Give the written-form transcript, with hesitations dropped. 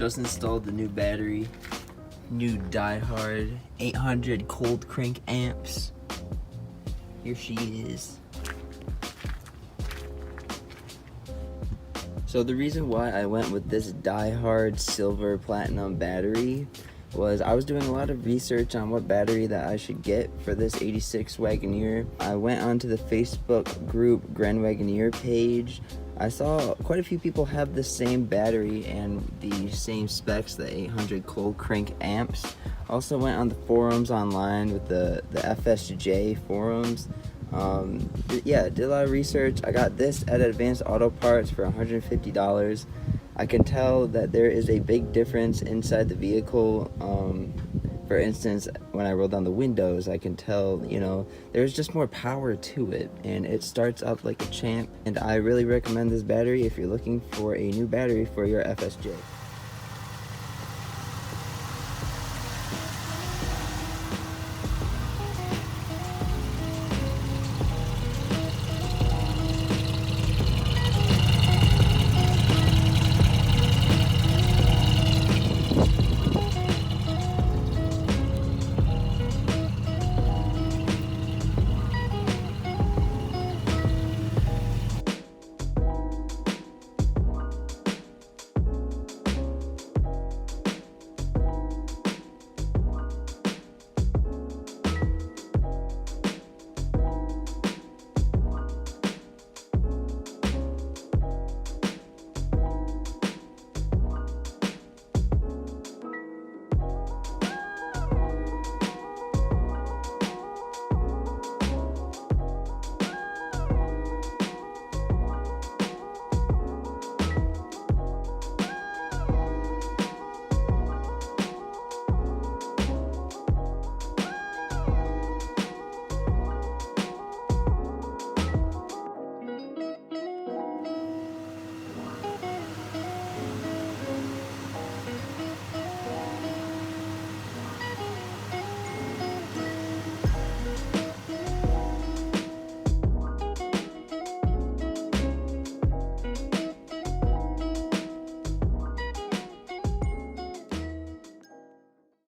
Just installed the new battery. New Diehard 800 cold crank amps. Here she is. So the reason why I went with this Diehard silver platinum battery was I was doing a lot of research on what battery that I should get for this 86 Wagoneer. I went onto the Facebook group Grand Wagoneer page. I saw quite a few people have the same battery and the same specs, the 800 cold crank amps. Also went on the forums online with the FSJ forums. Yeah, did a lot of research. I got this at Advanced Auto Parts for $150. I can tell that there is a big difference inside the vehicle. For instance, when I roll down the windows, I can tell, you know, there's just more power to it, and it starts up like a champ. And I really recommend this battery if you're looking for a new battery for your FSJ.